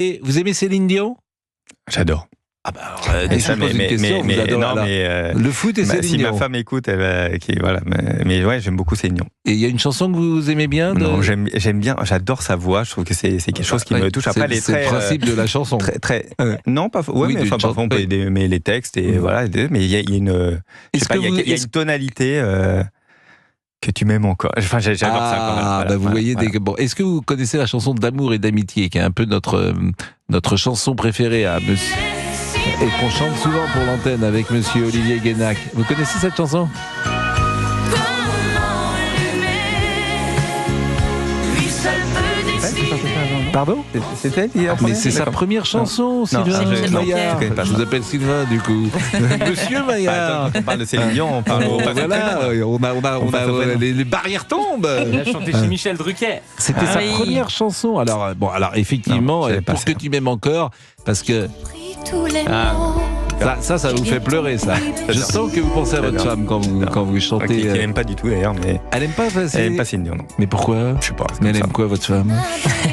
Et vous aimez Céline Dion? J'adore. Ah bah alors, dès que je pose une question, vous adorez. Le foot et Céline si Dion. ma femme écoute, voilà. Mais ouais, j'aime beaucoup Céline Dion. Et il y a une chanson que vous aimez bien Non, j'aime bien. J'adore sa voix. Je trouve que c'est quelque chose qui me touche. Après, c'est le principe de la chanson. Non, pas. Ouais, Oui, mais parfois on peut aimer les textes et voilà. Mais il y a une. Il y a une tonalité. Que tu m'aimes encore. Enfin, j'adore ça quand même. Voilà, vous voyez. Bon, est-ce que vous connaissez la chanson d'amour et d'amitié, qui est un peu notre chanson préférée à Monsieur et qu'on chante souvent pour l'antenne avec Monsieur Olivier Guénac. Vous connaissez cette chanson? Pardon? C'est elle qui a Mais c'est sa première chanson, Sylvain Maillard. Je vous appelle Sylvain, du coup. Monsieur Maillard. Quand on parle de Céline Dion, on parle au on a les barrières tombent. Il a chanté chez Michel Drucker. C'était sa première chanson. Alors effectivement, pour que tu m'aimes encore, parce que ça vous fait pleurer, ça. Je sens que vous pensez à votre femme quand vous chantez. Elle n'aime pas du tout d'ailleurs, mais elle n'aime pas. Elle n'aime pas Céline Dion, non. Mais pourquoi? Je sais pas. Mais elle aime quoi, votre femme?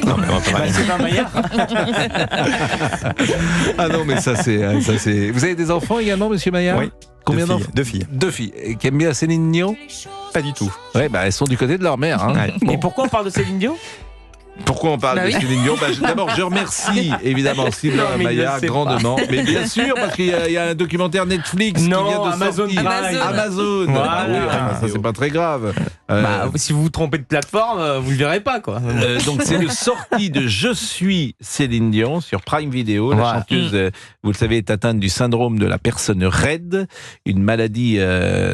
Non, mais on va pas C'est un Maillard. Ah non, mais ça c'est. Vous avez des enfants également, Monsieur Maillard? Oui. Combien d'enfants? Deux filles. Deux filles. Et qui aiment bien Céline Dion? Pas du tout. Ouais, elles sont du côté de leur mère. Hein. Ouais. Et pourquoi on parle de Céline Dion? Pourquoi on parle de Céline Dion? D'abord, je remercie évidemment Sylvain Maillard grandement. Mais bien sûr, parce qu'il y a un documentaire Netflix qui vient de Amazon sortir. Amazon. Voilà. Ah oui, ça c'est pas très grave. Si vous vous trompez de plateforme, vous le verrez pas, quoi. Donc c'est le sortie de Je suis Céline Dion sur Prime Video. La chanteuse, vous le savez, est atteinte du syndrome de la personne raide, une maladie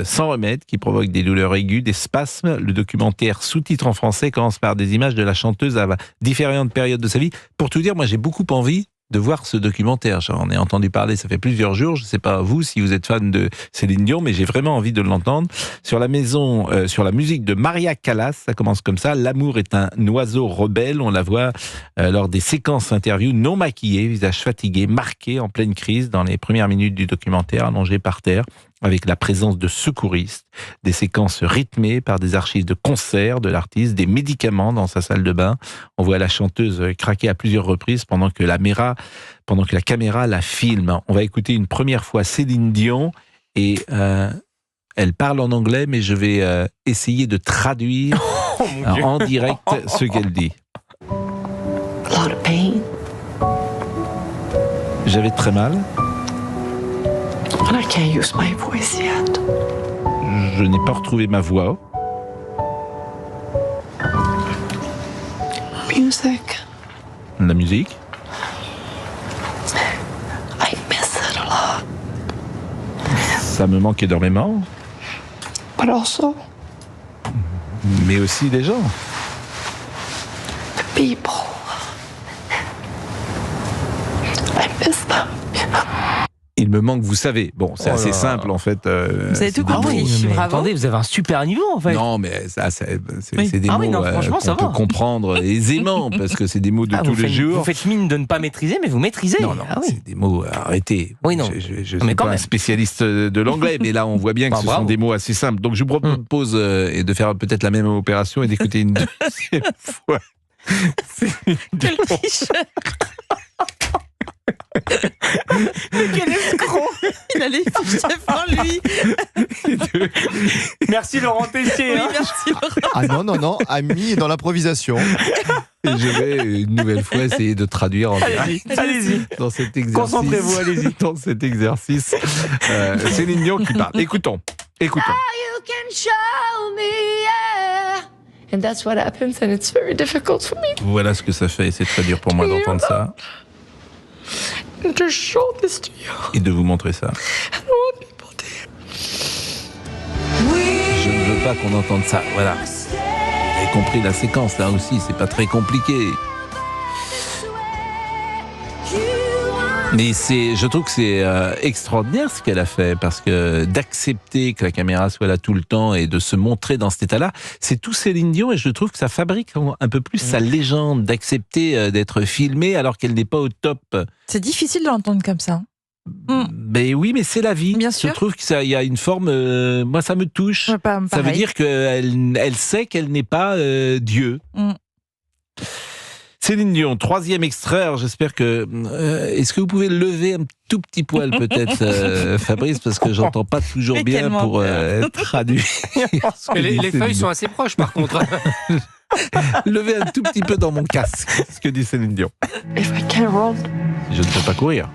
sans remède qui provoque des douleurs aiguës, des spasmes. Le documentaire sous-titre en français commence par des images de la chanteuse à différentes périodes de sa vie. Pour tout dire, moi j'ai beaucoup envie de voir ce documentaire. J'en ai entendu parler, ça fait plusieurs jours. Je ne sais pas vous si vous êtes fan de Céline Dion, mais j'ai vraiment envie de l'entendre. Sur la musique de Maria Callas, ça commence comme ça. L'amour est un oiseau rebelle. On la voit lors des séquences interviews non maquillées, visage fatigué, marqué, en pleine crise, dans les premières minutes du documentaire, allongé par terre, avec la présence de secouristes, des séquences rythmées par des archives de concerts de l'artiste, des médicaments dans sa salle de bain. On voit la chanteuse craquer à plusieurs reprises pendant que la caméra la filme. On va écouter une première fois Céline Dion et elle parle en anglais, mais je vais essayer de traduire en direct ce qu'elle dit. A lot of pain. J'avais très mal. And I can't use my voice yet. Je n'ai pas retrouvé ma voix. Music. La musique. I miss it a lot. Ça me manque énormément. But also, mais aussi les gens. the people. I miss them. Il me manque, vous savez. Bon, c'est assez simple en fait. Vous avez tout compris. Mais Bravo. attendez, vous avez un super niveau en fait. Non, mais ça, c'est Oui. des mots franchement, ça qu'on va. peut comprendre aisément parce que c'est des mots de tous les jours. Vous faites mine de ne pas maîtriser, mais vous maîtrisez. Non, c'est des mots. Arrêtez. Oui, non. Je Mais suis quand pas un même. spécialiste de l'anglais, mais là, on voit bien que ce sont des mots assez simples. Donc, je vous propose et de faire peut-être la même opération et d'écouter une deuxième fois. Quel tricheur. Mais quel escroc. Il a les fiches devant lui. Merci Laurent Tessier. Oui, hein. merci Laurent. Ah non, Ami est dans l'improvisation. Et je vais une nouvelle fois essayer de traduire en direct Allez-y. dans cet exercice. Concentrez-vous, allez-y. Dans cet exercice. Céline Dion qui parle. Écoutons. You can show me, yeah. And that's what happens, and it's very difficult for me Voilà ce que ça fait. C'est très dur pour moi d'entendre ça to show this to you. et de vous montrer ça. I don't want people to hear. Je ne veux pas qu'on entende ça. Voilà. Vous avez compris la séquence là aussi. C'est pas très compliqué. Mais je trouve que c'est extraordinaire ce qu'elle a fait, parce que d'accepter que la caméra soit là tout le temps et de se montrer dans cet état-là, c'est tout Céline Dion, et je trouve que ça fabrique un peu plus sa légende, d'accepter d'être filmée alors qu'elle n'est pas au top. C'est difficile de l'entendre comme ça. Ben oui, mais c'est la vie. Bien Je sûr. trouve qu'il y a une forme. Moi, ça me touche. Ouais, pas- Ça veut pareil. dire qu'elle sait qu'elle n'est pas Dieu. Mm. Céline Dion, 3e extrait. Alors j'espère que... est-ce que vous pouvez lever un tout petit poil peut-être, Fabrice, parce que j'entends pas toujours Mais bien tellement pour peur. traduire. Les feuilles sont assez proches par contre. Levez un tout petit peu dans mon casque, ce que dit Céline Dion. If I can't run, Je ne peux pas courir.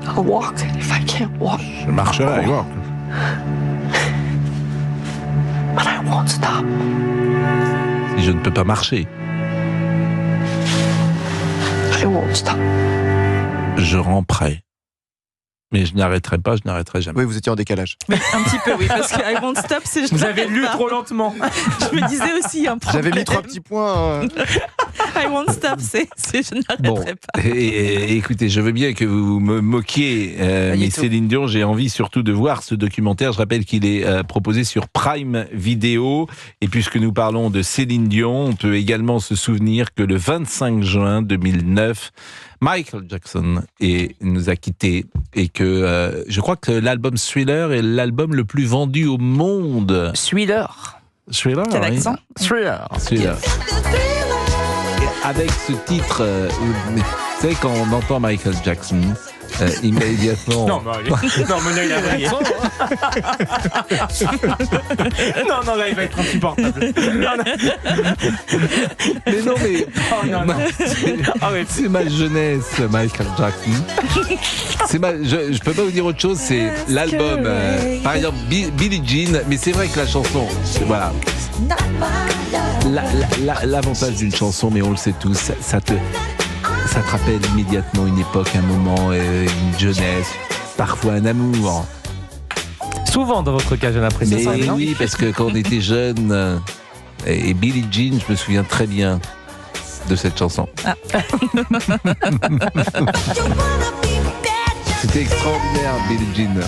I'll walk. If I can't walk, Je marcherai, et voir. but I won't stop. Si je ne peux pas marcher, I won't stop. je ramperai. Mais je n'arrêterai pas, je n'arrêterai jamais. Oui, vous étiez en décalage. Mais un petit peu, oui, parce que I won't stop, c'est... Vous avez lu trop lentement. Je me disais aussi un problème. J'avais mis 3 petits points. I won't stop, c'est je Bon, n'arrêterai pas. et écoutez, je veux bien que vous me moquiez, Pas du mais tout. Céline Dion, j'ai envie surtout de voir ce documentaire. Je rappelle qu'il est proposé sur Prime Video. Et puisque nous parlons de Céline Dion, on peut également se souvenir que le 25 juin 2009, Michael Jackson nous a quittés et que je crois que l'album Thriller est l'album le plus vendu au monde. Thriller. Thriller, Quel oui. accent? Thriller. Thriller. Et avec ce titre, vous savez, quand on entend Michael Jackson, immédiatement... Non, mais là, il a brillé. Non, là, il va être insupportable. Mais non, mais... Oh, non. C'est ma jeunesse, Michael Jackson. Je peux pas vous dire autre chose, c'est l'album, par exemple, Billie Jean, mais c'est vrai que la chanson, voilà. L'avantage d'une chanson, mais on le sait tous, ça te rappelle immédiatement une époque, un moment, une jeunesse, parfois un amour. Souvent dans votre cas, j'ai l'impression. Mais oui, parce que quand on était jeune, et Billie Jean, je me souviens très bien de cette chanson. C'était extraordinaire, Billie Jean.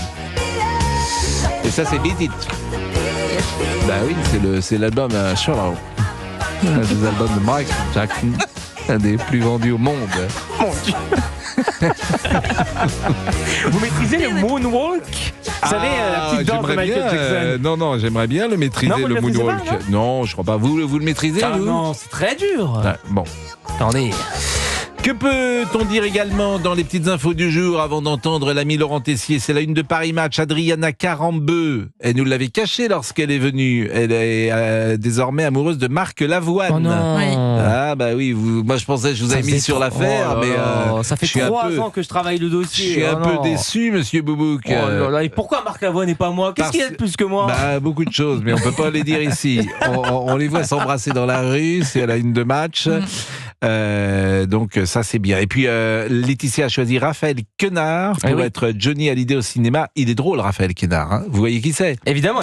Et ça, c'est Beat It. Bah oui, c'est l'album Shallow. Un des albums de Michael Jackson, un des plus vendus au monde. Mon Dieu. Vous maîtrisez le moonwalk? Vous savez, la petite danse de Michael Jackson. Non, j'aimerais bien le maîtriser, Non, vous le le maîtrisez moonwalk. pas, non, je crois pas. Vous le maîtrisez, Ah vous non, c'est très dur. Ah, bon. Attendez. Que peut-on dire également dans les petites infos du jour avant d'entendre l'ami Laurent Tessier? C'est la une de Paris Match. Adriana Carambeu, elle nous l'avait caché lorsqu'elle est venue. Elle est désormais amoureuse de Marc Lavoine. Oh non. Oui. Ah bah oui, moi je pensais que je vous avais mis sur l'affaire, mais ça fait je suis 3 ans que je travaille le je dossier. suis un peu déçu, monsieur Boubouk. Oh là là, et pourquoi Marc Lavoine et pas moi? Qu'est-ce qu'il a de plus que moi? Bah, beaucoup de choses, mais on peut pas les dire ici. On les voit s'embrasser dans la rue, c'est à la une de Match. Donc ça c'est bien. Et puis Laetitia a choisi Raphaël Quenard pour être Johnny Hallyday au cinéma. Il est drôle, Raphaël Quenard, hein. Vous voyez qui c'est? Évidemment.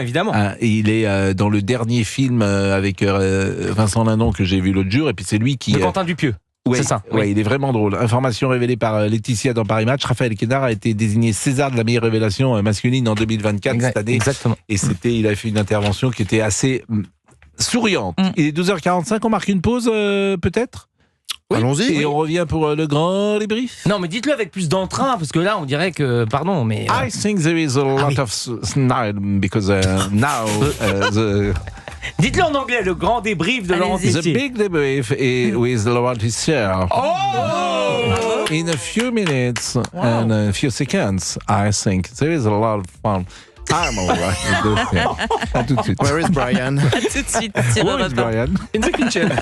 Il est dans le dernier film avec Vincent Lindon que j'ai vu l'autre jour, et puis c'est lui qui... De Quentin Dupieux. Ouais, c'est ça. Ouais, il est vraiment drôle. Information révélée par Laetitia dans Paris Match. Raphaël Quenard a été désigné César de la meilleure révélation masculine en 2024 cette année. Exactement. Et il a fait une intervention qui était assez souriante. Il est 12h45, on marque une pause peut-être? Oui. Allons-y. Et on revient pour le grand débrief. Non, mais dites-le avec plus d'entrain, parce que là, on dirait que... Pardon, mais... I think there is a lot of smile because now Dites-le en anglais, le grand débrief de Laurent the Tessier. big debrief is with Laurent Tessier. Oh! In a few minutes and a few seconds, I think there is a lot of fun. I'm all right. À tout de suite. Where is Brian? À tout de suite. Where is Brian? In the kitchen.